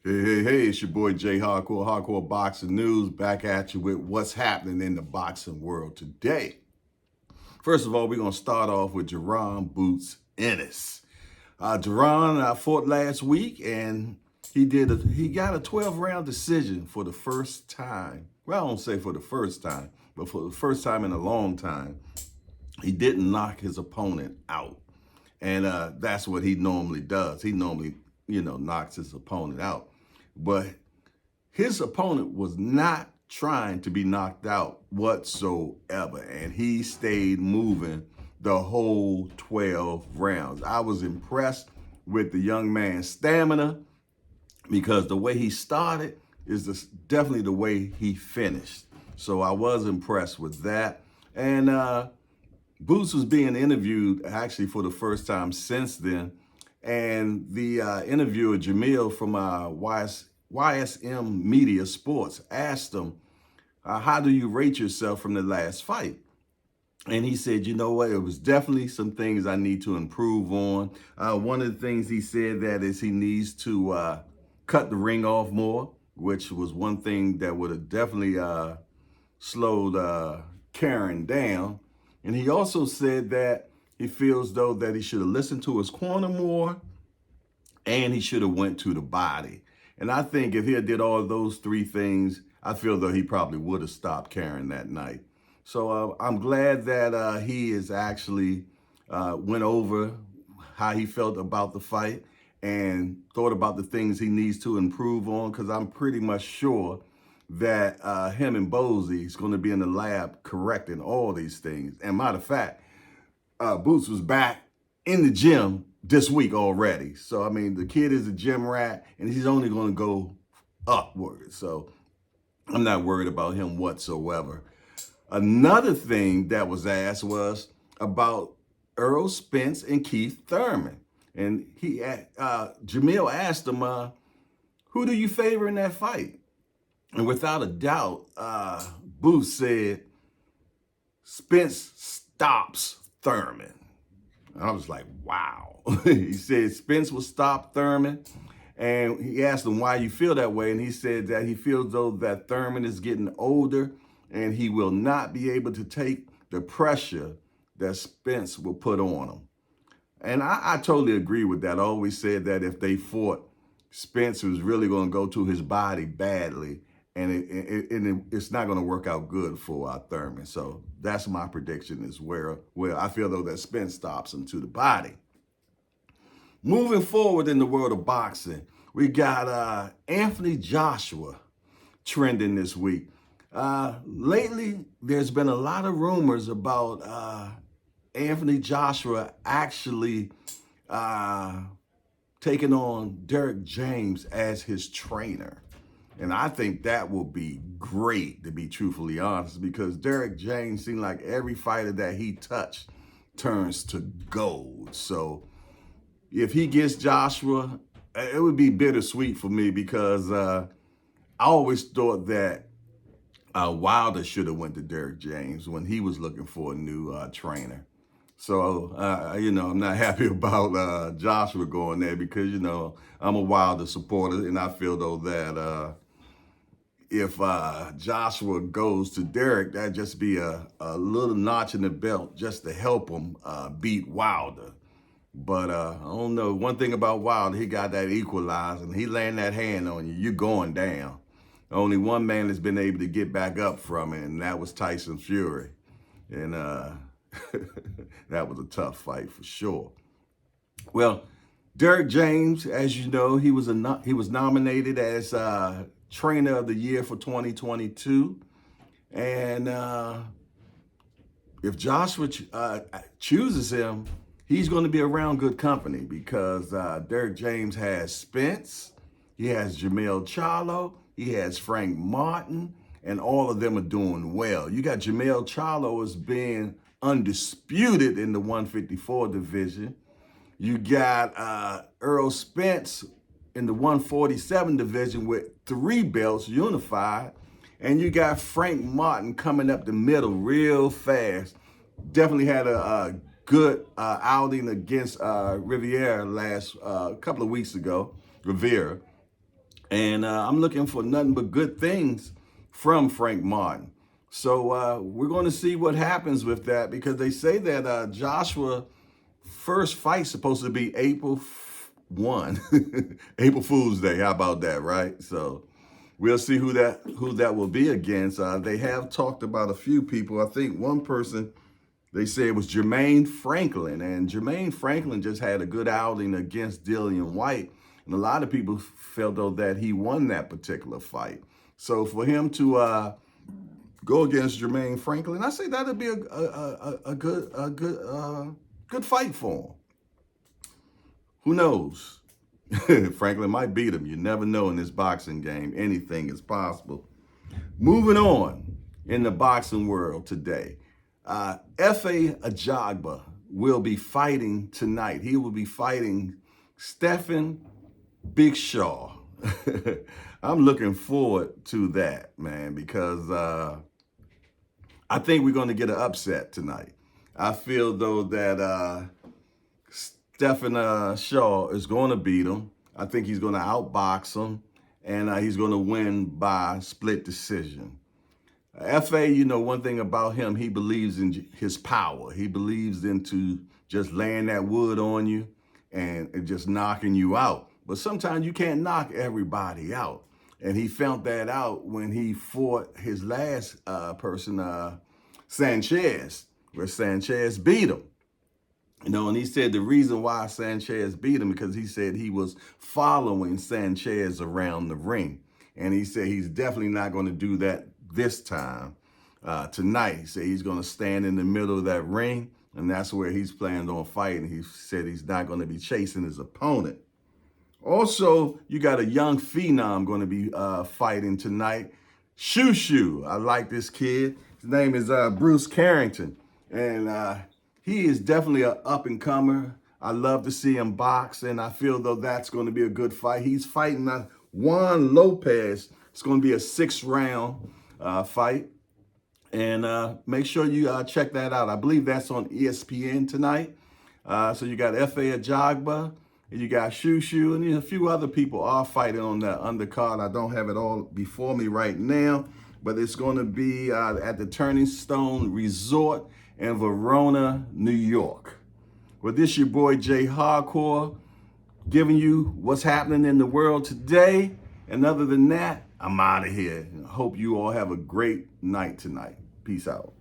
Hey, it's your boy Jayhardcore, Hardcoreboxingnews, back at you with what's happening in the boxing world today. First of all, we're going to start off with Jaron Boots Ennis. Jaron fought last week, and he got a 12-round decision for the first time. Well, I don't say for the first time, but for the first time in a long time. He didn't knock his opponent out. And that's what he normally does. He normally, knocks his opponent out. But his opponent was not trying to be knocked out whatsoever. And he stayed moving the whole 12 rounds. I was impressed with the young man's stamina because the way he started is definitely the way he finished. So I was impressed with that. And Boots was being interviewed actually for the first time since then. And the interviewer, Jamil from YSM Media Sports, asked him, how do you rate yourself from the last fight? And he said, you know what, it was definitely some things I need to improve on. One of the things he said that is he needs to cut the ring off more, which was one thing that would have definitely slowed Karen down. And he also said that he feels though that he should have listened to his corner more and he should have went to the body. And I think if he had did all those three things, I feel though he probably would have stopped Karen that night. So I'm glad that he is actually went over how he felt about the fight and thought about the things he needs to improve on, because I'm pretty much sure that him and Bozy is going to be in the lab correcting all these things. And matter of fact, Boots was back in the gym this week already. So, I mean, the kid is a gym rat, and he's only going to go upward. So I'm not worried about him whatsoever. Another thing that was asked was about Earl Spence and Keith Thurman. And Jamil asked him, who do you favor in that fight? And without a doubt, Booth said, Spence stops Thurman. I was like, wow. He said Spence will stop Thurman. And he asked him why you feel that way. And he said that he feels though that Thurman is getting older and he will not be able to take the pressure that Spence will put on him. And I totally agree with that. I always said that if they fought, Spence was really going to go to his body badly. And it's not going to work out good for Thurman. So that's my prediction is where I feel though that Spence stops him to the body. Moving forward in the world of boxing, we got Anthony Joshua trending this week. Lately, there's been a lot of rumors about Anthony Joshua actually taking on Derrick James as his trainer. And I think that will be great, to be truthfully honest, because Derrick James seemed like every fighter that he touched turns to gold. So if he gets Joshua, it would be bittersweet for me because I always thought that Wilder should have went to Derrick James when he was looking for a new trainer. So, I'm not happy about Joshua going there because, I'm a Wilder supporter, and I feel though that if Joshua goes to Derrick, that'd just be a little notch in the belt just to help him beat Wilder. But I don't know. One thing about Wilder, he got that equalizer, and he laying that hand on you, you're going down. Only one man has been able to get back up from it, and that was Tyson Fury. And that was a tough fight for sure. Well, Derrick James, as you know, he was nominated as Trainer of the Year for 2022. And if Joshua chooses him, he's going to be around good company because Derrick James has Spence, he has Jermell Charlo, he has Frank Martin, and all of them are doing well. You got Jermell Charlo as being undisputed in the 154 division. You got Earl Spence in the 147 division with 3 belts unified. And you got Frank Martin coming up the middle real fast. Definitely had a good outing against Riviera last couple of weeks ago, Rivera. And I'm looking for nothing but good things from Frank Martin. So we're going to see what happens with that, because they say that Joshua first fight's supposed to be April 1, April Fool's Day. How about that, right? So we'll see who that will be against. They have talked about a few people. I think one person, they say it was Jermaine Franklin, and Jermaine Franklin just had a good outing against Dillian White, and a lot of people felt though that he won that particular fight. So for him to go against Jermaine Franklin, I say that'd be a good fight for him. Who knows? Franklin might beat him. You never know in this boxing game. Anything is possible. Moving on in the boxing world today. F.A. Ajagba will be fighting tonight. He will be fighting Stephen Big Shaw. I'm looking forward to that, man, because I think we're going to get an upset tonight. I feel, though, that Stephen Shaw is going to beat him. I think he's going to outbox him, and he's going to win by split decision. F.A., you know, one thing about him, he believes in his power. He believes into just laying that wood on you and just knocking you out. But sometimes you can't knock everybody out. And he found that out when he fought his last person, Sanchez, where Sanchez beat him. You know, and he said the reason why Sanchez beat him because he said he was following Sanchez around the ring. And he said he's definitely not going to do that this time. Tonight, he said he's going to stand in the middle of that ring, and that's where he's planning on fighting. He said he's not going to be chasing his opponent. Also, you got a young phenom going to be fighting tonight. Shoo. I like this kid. His name is Bruce Carrington, and he is definitely an up-and-comer. I love to see him box, and I feel, though, that's going to be a good fight. He's fighting Juan Lopez. It's going to be a 6-round fight. And make sure you check that out. I believe that's on ESPN tonight. So you got F.A. Ajagba, and you got Shoo, and a few other people are fighting on that undercard. I don't have it all before me right now, but it's going to be at the Turning Stone Resort in Verona, New York. Well, this your boy Jayhardcore, giving you what's happening in the world today. And other than that, I'm out of here. I hope you all have a great night tonight. Peace out.